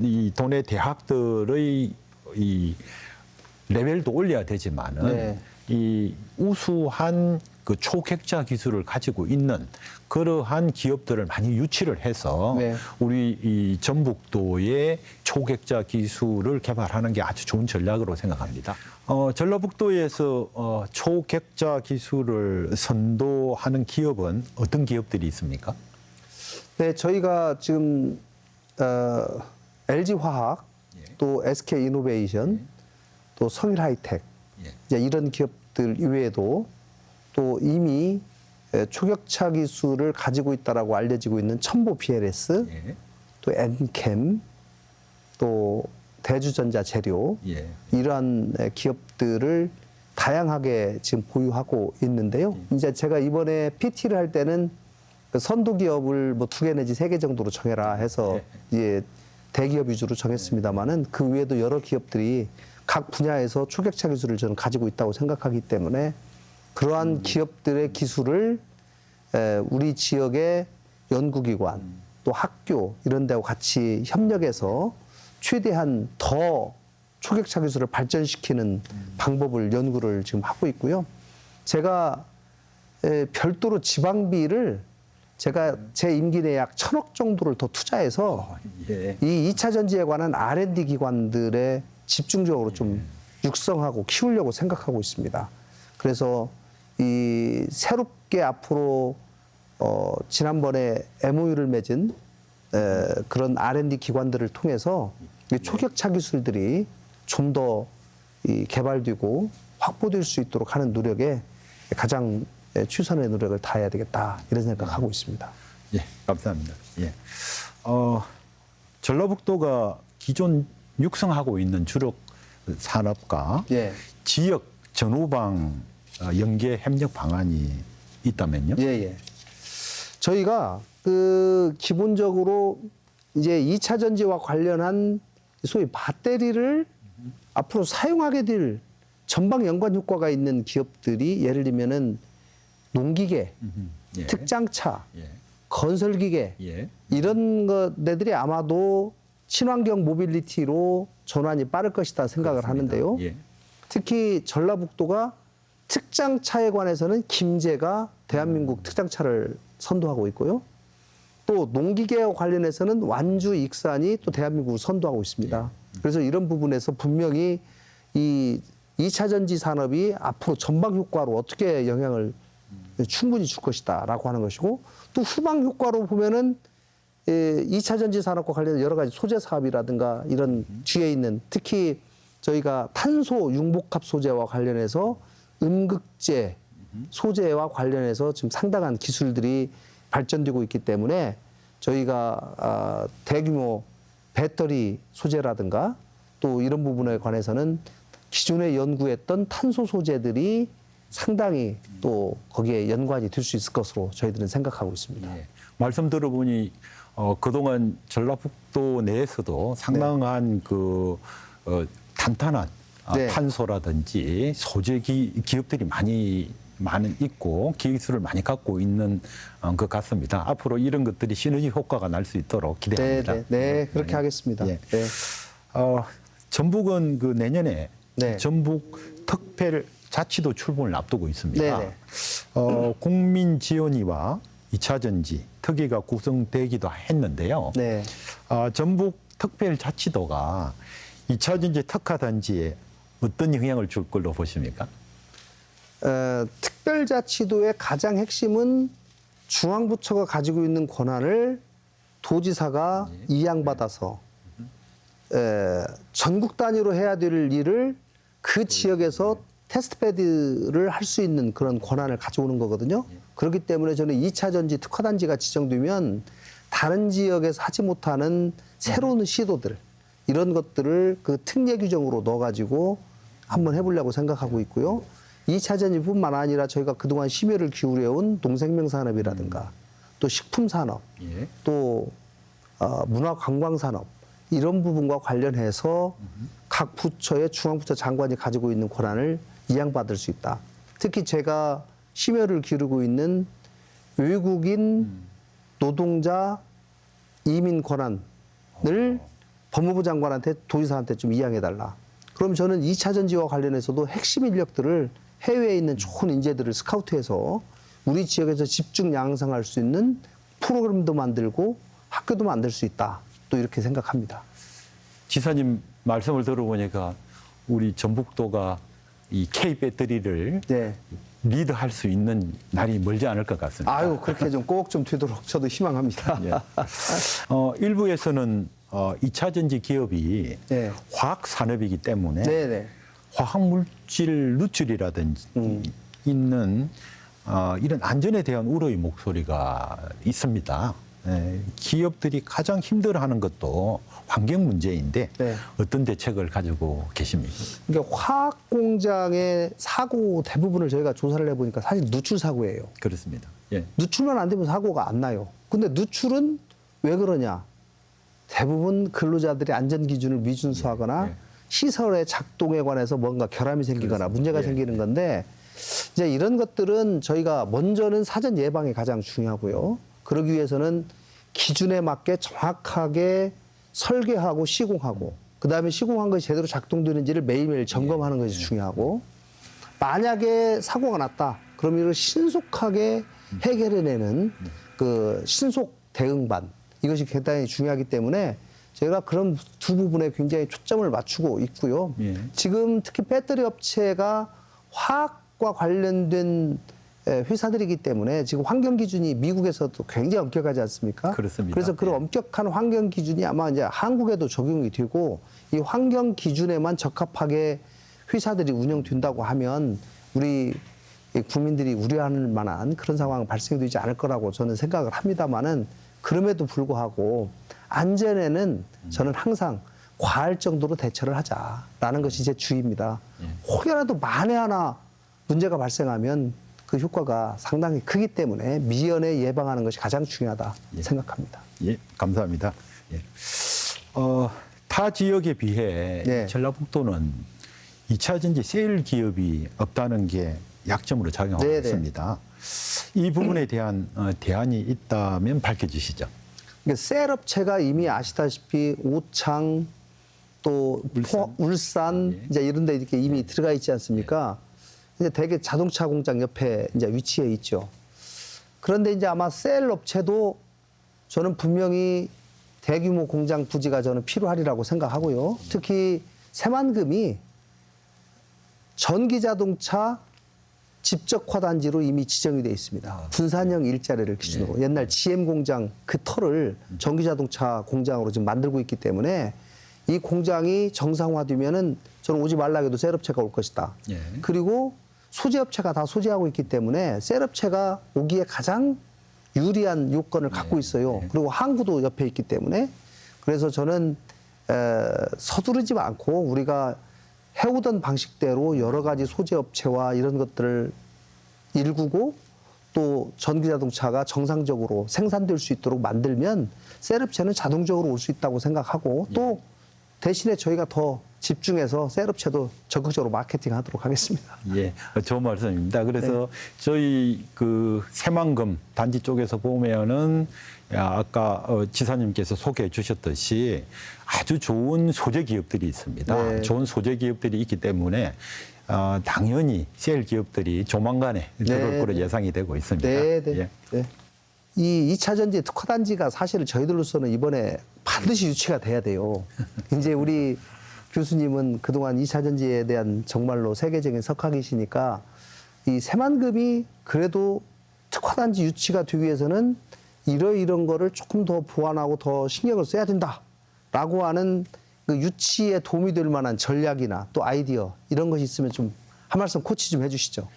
이 도내 대학들의 이 레벨도 올려야 되지만은 네. 이 우수한 그 초격자 기술을 가지고 있는 그러한 기업들을 많이 유치를 해서 네. 우리 이 전북도의 초격자 기술을 개발하는 게 아주 좋은 전략으로 생각합니다. 전라북도에서 초격자 기술을 선도하는 기업은 어떤 기업들이 있습니까? 네, 저희가 지금 LG화학, 예. 또 SK이노베이션, 또 성일하이텍 예. 이제 이런 기업들 이외에도 또 이미 초격차 기술을 가지고 있다라고 알려지고 있는 첨보 BLS, 예. 또 엔캠, 또 대주전자 재료 예. 이러한 기업들을 다양하게 지금 보유하고 있는데요. 이제 제가 이번에 PT를 할 때는 그 선도 기업을 뭐 2개 내지 3개 정도로 정해라 해서 이제 대기업 위주로 정했습니다만은 그 외에도 여러 기업들이 각 분야에서 초격차 기술을 저는 가지고 있다고 생각하기 때문에 그러한 기업들의 기술을 우리 지역의 연구기관 또 학교 이런 데와 같이 협력해서 최대한 더 초격차 기술을 발전시키는 방법을 연구를 지금 하고 있고요. 제가 별도로 지방비를 제가 제 임기 내에 약 1,000억 정도를 더 투자해서 예. 이 2차 전지에 관한 R&D 기관들에 집중적으로 좀 육성하고 키우려고 생각하고 있습니다. 그래서 이 새롭게 앞으로 지난번에 MOU를 맺은 그런 R&D 기관들을 통해서 이 초격차 기술들이 좀 더 개발되고 확보될 수 있도록 하는 노력에 가장 최선의 노력을 다해야 되겠다 이런 생각하고 있습니다. 예, 감사합니다. 예. 전라북도가 기존 육성하고 있는 주력 산업과 예. 지역 전후방 연계 협력 방안이 있다면요? 예. 저희가 그 기본적으로 이제 2차 전지와 관련한 소위 배터리를 앞으로 사용하게 될 전방 연관 효과가 있는 기업들이 예를 들면은 농기계, 예. 특장차, 예. 건설기계 예. 이런 것들이 아마도 친환경 모빌리티로 전환이 빠를 것이다 생각을 그렇습니다. 하는데요. 예. 특히 전라북도가 특장차에 관해서는 김제가 대한민국 특장차를 선도하고 있고요. 또 농기계와 관련해서는 완주, 익산이 또 대한민국을 선도하고 있습니다. 그래서 이런 부분에서 분명히 이 2차 전지 산업이 앞으로 전방 효과로 어떻게 영향을 충분히 줄 것이다라고 하는 것이고 또 후방 효과로 보면은 2차 전지 산업과 관련된 여러 가지 소재 사업이라든가 이런 뒤에 있는 특히 저희가 탄소 융복합 소재와 관련해서 음극재 소재와 관련해서 지금 상당한 기술들이 발전되고 있기 때문에 저희가 대규모 배터리 소재라든가 또 이런 부분에 관해서는 기존에 연구했던 탄소 소재들이 상당히 또 거기에 연관이 될 수 있을 것으로 저희들은 생각하고 있습니다. 예. 말씀 들어보니 그동안 전라북도 내에서도 상당한 탄탄한 네. 탄소라든지 소재 기업들이 많이 많이 있고 기술을 많이 갖고 있는 것 같습니다. 앞으로 이런 것들이 시너지 효과가 날 수 있도록 기대합니다. 네, 그렇게 하겠습니다. 예. 네. 전북은 그 내년에 네. 전북 특별자치도 출범을 앞두고 있습니다. 네네. 국민지원위와 2차 전지 특위가 구성되기도 했는데요. 네. 전북 특별자치도가 2차 전지 특화단지에 어떤 영향을 줄 걸로 보십니까? 특별자치도의 가장 핵심은 중앙부처가 가지고 있는 권한을 도지사가 이양받아서 전국 단위로 해야 될 일을 그 지역에서 테스트베드를 할 수 있는 그런 권한을 가져오는 거거든요. 그렇기 때문에 저는 2차 전지 특화단지가 지정되면 다른 지역에서 하지 못하는 새로운 시도들 이런 것들을 그 특례 규정으로 넣어가지고 한번 해보려고 생각하고 있고요. 2차 전지뿐만 아니라 저희가 그동안 심혈을 기울여온 농생명산업이라든가 또 식품산업 예. 또 문화관광산업 이런 부분과 관련해서 각 부처의 중앙부처 장관이 가지고 있는 권한을 이양받을 수 있다. 특히 제가 심혈을 기울이고 있는 외국인 노동자 이민 권한을 법무부 장관한테 도지사한테 좀 이양해달라. 그럼 저는 2차 전지와 관련해서도 핵심 인력들을 해외에 있는 좋은 인재들을 스카우트해서 우리 지역에서 집중 양성할 수 있는 프로그램도 만들고 학교도 만들 수 있다. 또 이렇게 생각합니다. 지사님 말씀을 들어보니까 우리 전북도가 이 K 배터리를 네. 리드할 수 있는 날이 멀지 않을 것 같습니다. 아유, 그렇게 좀 꼭 좀 되도록 저도 희망합니다. 예. 일부에서는 2차 전지 기업이 네. 화학 산업이기 때문에 네네. 화학 물질 누출이라든지 있는 이런 안전에 대한 우려의 목소리가 있습니다. 기업들이 가장 힘들어하는 것도 환경 문제인데 네. 어떤 대책을 가지고 계십니까? 그러니까 화학 공장의 사고 대부분을 저희가 조사를 해보니까 사실 누출 사고예요. 그렇습니다. 예. 누출만 안 되면 사고가 안 나요. 근데 누출은 왜 그러냐? 대부분 근로자들이 안전 기준을 미준수하거나 예. 시설의 작동에 관해서 뭔가 결함이 생기거나 그렇습니다. 문제가 예. 생기는 건데 이제 이런 것들은 저희가 먼저는 사전 예방이 가장 중요하고요. 그러기 위해서는 기준에 맞게 정확하게 설계하고 시공하고 그다음에 시공한 것이 제대로 작동되는지를 매일매일 점검하는 것이 중요하고 만약에 사고가 났다. 그럼 이걸 신속하게 해결해내는 그 신속 대응반 이것이 굉장히 중요하기 때문에 저희가 그런 두 부분에 굉장히 초점을 맞추고 있고요. 예. 지금 특히 배터리 업체가 화학과 관련된 회사들이기 때문에 지금 환경 기준이 미국에서도 굉장히 엄격하지 않습니까? 그렇습니다. 그래서 그런 엄격한 환경 기준이 아마 이제 한국에도 적용이 되고 이 환경 기준에만 적합하게 회사들이 운영된다고 하면 우리 국민들이 우려할 만한 그런 상황 발생되지 않을 거라고 저는 생각을 합니다만은 그럼에도 불구하고 안전에는 저는 항상 과할 정도로 대처를 하자라는 것이 제 주의입니다. 혹여라도 만에 하나 문제가 발생하면 그 효과가 상당히 크기 때문에 미연에 예방하는 것이 가장 중요하다 생각합니다. 예, 감사합니다. 예. 타 지역에 비해 네. 전라북도는 2차 전지 세일 기업이 없다는 게 약점으로 작용하고 네네. 있습니다. 이 부분에 대한 대안이 있다면 밝혀주시죠. 그러니까 셀 업체가 이미 아시다시피 오창 또 울산 예. 이제 이런 데 이렇게 이미 들어가 있지 않습니까? 이제 대개 자동차 공장 옆에 이제 위치해 있죠. 그런데 이제 아마 셀 업체도 저는 분명히 대규모 공장 부지가 저는 필요하리라고 생각하고요. 특히 새만금이 전기 자동차 집적화 단지로 이미 지정이 되어 있습니다. 분산형 일자리를 기준으로 옛날 GM 공장 그 털을 전기 자동차 공장으로 지금 만들고 있기 때문에 이 공장이 정상화되면은 저는 오지 말라 해도 셀업체가 올 것이다. 예. 그리고 소재업체가 다 소재하고 있기 때문에 셀업체가 오기에 가장 유리한 요건을 갖고 있어요. 그리고 항구도 옆에 있기 때문에 그래서 저는 서두르지 않고 우리가 해오던 방식대로 여러 가지 소재업체와 이런 것들을 일구고 또 전기자동차가 정상적으로 생산될 수 있도록 만들면 셀업체는 자동적으로 올 수 있다고 생각하고 또 대신에 저희가 더 집중해서 셀업체도 적극적으로 마케팅하도록 하겠습니다. 예, 좋은 말씀입니다. 그래서 저희 그 새만금 단지 쪽에서 보면은 아까 지사님께서 소개해 주셨듯이 아주 좋은 소재 기업들이 있습니다. 네. 좋은 소재 기업들이 있기 때문에 당연히 셀 기업들이 조만간에 들어올 거로 예상이 되고 있습니다. 네, 네. 예. 네. 이 2차 전지 특화 단지가 사실 저희들로서는 이번에 반드시 유치가 돼야 돼요. 이제 우리 교수님은 그동안 2차 전지에 대한 정말로 세계적인 석학이시니까 이 새만금이 그래도 특화 단지 유치가 되기 위해서는 이런 거를 조금 더 보완하고 더 신경을 써야 된다라고 하는 그 유치에 도움이 될 만한 전략이나 또 아이디어 이런 것이 있으면 좀 한 말씀 코치 좀 해주시죠.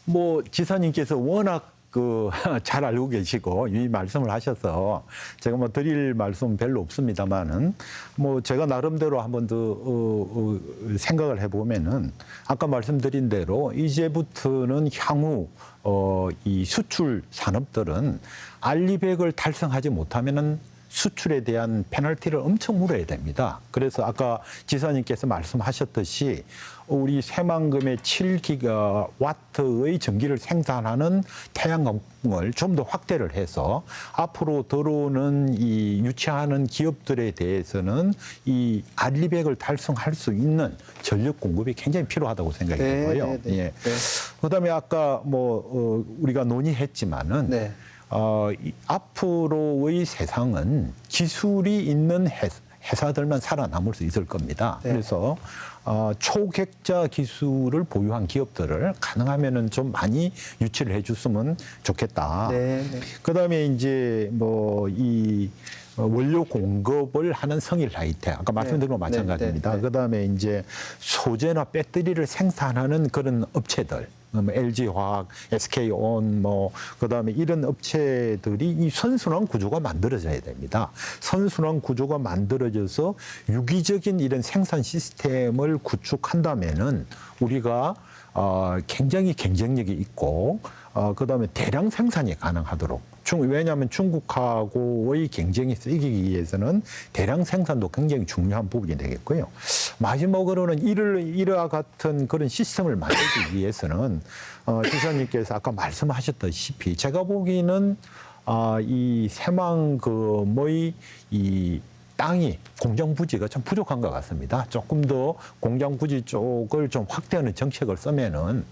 뭐 지사님께서 워낙 잘 알고 계시고 이 말씀을 하셔서 제가 뭐 드릴 말씀은 별로 없습니다만은 뭐 제가 나름대로 한번 더 생각을 해보면은 아까 말씀드린 대로 이제부터는 향후 이 수출 산업들은 알리백을 달성하지 못하면은 수출에 대한 페널티를 엄청 물어야 됩니다. 그래서 아까 지사님께서 말씀하셨듯이 우리 새만금의 7기가와트의 전기를 생산하는 태양광을 좀 더 확대를 해서 앞으로 들어오는 이 유치하는 기업들에 대해서는 이 알리백을 달성할 수 있는 전력 공급이 굉장히 필요하다고 생각이 되고요. 네, 네, 예. 네. 그다음에 아까 뭐 우리가 논의했지만은. 네. 앞으로의 세상은 기술이 있는 회사들만 살아남을 수 있을 겁니다. 네. 그래서 초객자 기술을 보유한 기업들을 가능하면은 좀 많이 유치를 해줬으면 좋겠다. 네, 네. 그다음에 이제 뭐 이 원료 공급을 하는 성일 하이텍 아까 말씀드린 것 마찬가지입니다. 네, 네, 네. 그다음에 이제 소재나 배터리를 생산하는 그런 업체들. LG화학, SK온, 뭐 그다음에 이런 업체들이 이 선순환 구조가 만들어져야 됩니다. 선순환 구조가 만들어져서 유기적인 이런 생산 시스템을 구축한다면은 우리가 굉장히 경쟁력이 있고 그다음에 대량 생산이 가능하도록. 왜냐하면 중국하고의 경쟁이 이기기 위해서는 대량 생산도 굉장히 중요한 부분이 되겠고요. 마지막으로는 이와 같은 그런 시스템을 만들기 위해서는 지사님께서 아까 말씀하셨다시피 제가 보기에는 이 새만금의 이 땅이 공장 부지가 좀 부족한 것 같습니다. 조금 더 공장 부지 쪽을 좀 확대하는 정책을 쓰면은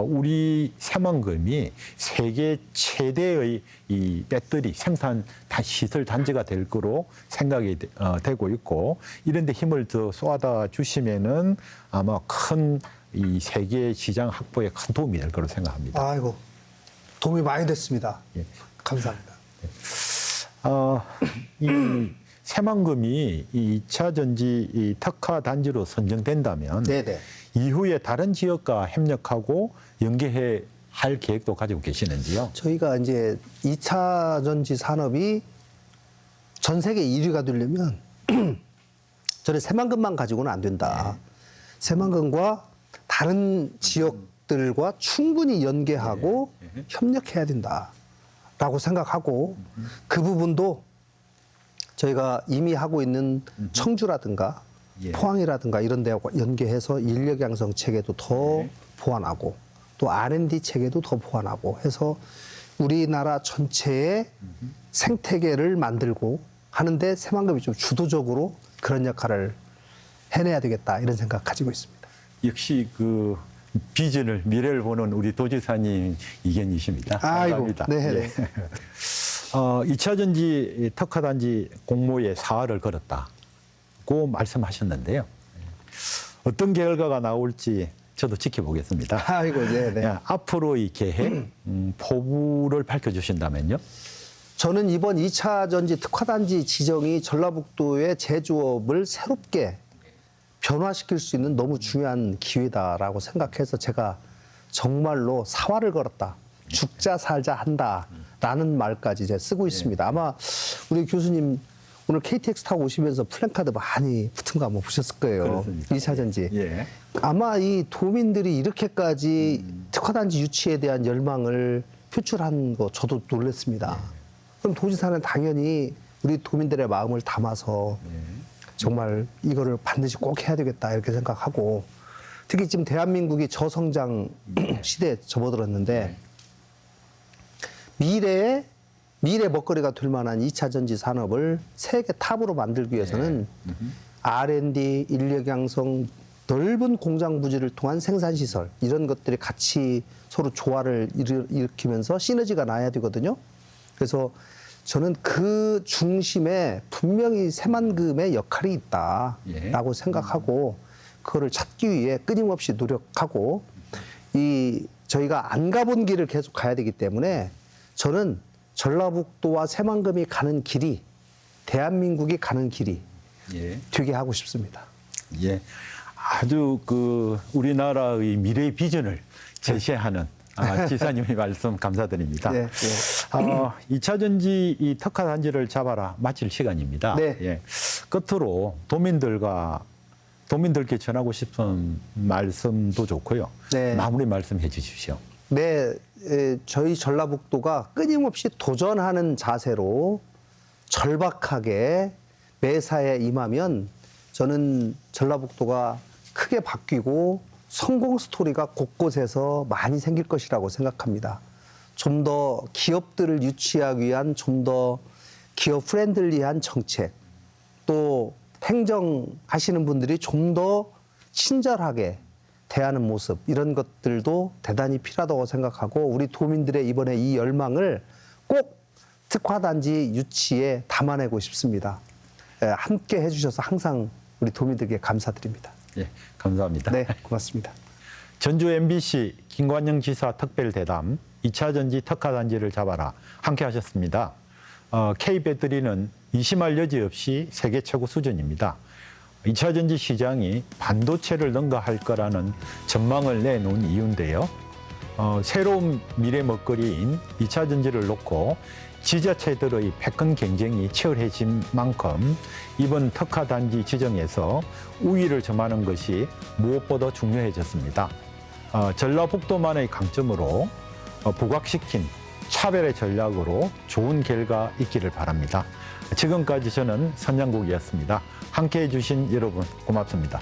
우리 새만금이 세계 최대의 이 배터리 생산 시설 단지가 될 거로 생각이 되고 있고 이런 데 힘을 더 쏟아 주시면은 아마 큰 이 세계 시장 확보에 큰 도움이 될 거로 생각합니다. 아이고 도움이 많이 됐습니다. 예. 감사합니다. 이 새만금이 이 2차 전지 이 특화 단지로 선정된다면 네네. 이후에 다른 지역과 협력하고 연계해 할 계획도 가지고 계시는지요? 저희가 이제 2차 전지 산업이 전 세계 1위가 되려면 저는 새만금만 가지고는 안 된다. 새만금과 다른 지역들과 충분히 연계하고 협력해야 된다라고 생각하고 그 부분도 저희가 이미 하고 있는 청주라든가 예. 포항이라든가 이런 데와 연계해서 인력 양성 체계도 더 보완하고 또 R&D 체계도 더 보완하고 해서 우리나라 전체의 생태계를 만들고 하는데 새만금이 좀 주도적으로 그런 역할을 해내야 되겠다 이런 생각 가지고 있습니다. 역시 그 비전을 미래를 보는 우리 도지사님 의견이십니다. 아이고, 감사합니다. 네. 예. 2차 전지 특화 단지 공모에 사활을 걸었다고 말씀하셨는데요. 어떤 결과가 나올지 저도 지켜보겠습니다. 아이고, 네네. 예, 앞으로의 계획, 포부를 밝혀주신다면요. 저는 이번 2차 전지 특화단지 지정이 전라북도의 제조업을 새롭게 변화시킬 수 있는 너무 중요한 기회다라고 생각해서 제가 정말로 사활을 걸었다. 죽자 살자 한다라는 말까지 이제 쓰고 있습니다. 아마 우리 교수님 오늘 KTX 타고 오시면서 플랜카드 많이 붙은 거 한번 보셨을 거예요. 그렇습니까? 2차 전지. 예. 아마 이 도민들이 이렇게까지 특화단지 유치에 대한 열망을 표출한 거 저도 놀랐습니다. 그럼 도지사는 당연히 우리 도민들의 마음을 담아서 정말 이거를 반드시 꼭 해야 되겠다 이렇게 생각하고 특히 지금 대한민국이 저성장 시대에 접어들었는데 미래 먹거리가 될 만한 2차 전지 산업을 세계 탑으로 만들기 위해서는 R&D, 인력 양성, 넓은 공장 부지를 통한 생산 시설 이런 것들이 같이 서로 조화를 일으키면서 시너지가 나야 되거든요. 그래서 저는 그 중심에 분명히 새만금의 역할이 있다라고 생각하고 그거를 찾기 위해 끊임없이 노력하고 저희가 안 가본 길을 계속 가야 되기 때문에 저는 전라북도와 새만금이 가는 길이 대한민국이 가는 길이 되게 하고 싶습니다. 예. 아주 우리나라의 미래 비전을 제시하는 지사님의 말씀 감사드립니다. 네, 2차 전지 이 특화 단지를 잡아라 마칠 시간입니다. 네. 예. 끝으로 도민들께 전하고 싶은 말씀도 좋고요. 네. 마무리 말씀해 주십시오. 네, 저희 전라북도가 끊임없이 도전하는 자세로 절박하게 매사에 임하면 저는 전라북도가 크게 바뀌고 성공 스토리가 곳곳에서 많이 생길 것이라고 생각합니다. 좀 더 기업들을 유치하기 위한 좀 더 기업 프렌들리한 정책, 또 행정하시는 분들이 좀 더 친절하게 대하는 모습, 이런 것들도 대단히 필요하다고 생각하고 우리 도민들의 이번에 이 열망을 꼭 특화단지 유치에 담아내고 싶습니다. 함께 해주셔서 항상 우리 도민들께 감사드립니다. 예, 감사합니다. 네, 고맙습니다. 전주 MBC 김관영 지사 특별대담 2차 전지 특화단지를 잡아라 함께 하셨습니다. K배터리는 의심할 여지 없이 세계 최고 수준입니다. 2차 전지 시장이 반도체를 능가할 거라는 전망을 내놓은 이유인데요. 새로운 미래 먹거리인 2차 전지를 놓고 지자체들의 패권 경쟁이 치열해진 만큼 이번 특화단지 지정에서 우위를 점하는 것이 무엇보다 중요해졌습니다. 전라북도만의 강점으로 부각시킨 차별의 전략으로 좋은 결과 있기를 바랍니다. 지금까지 저는 선장국이었습니다. 함께해 주신 여러분 고맙습니다.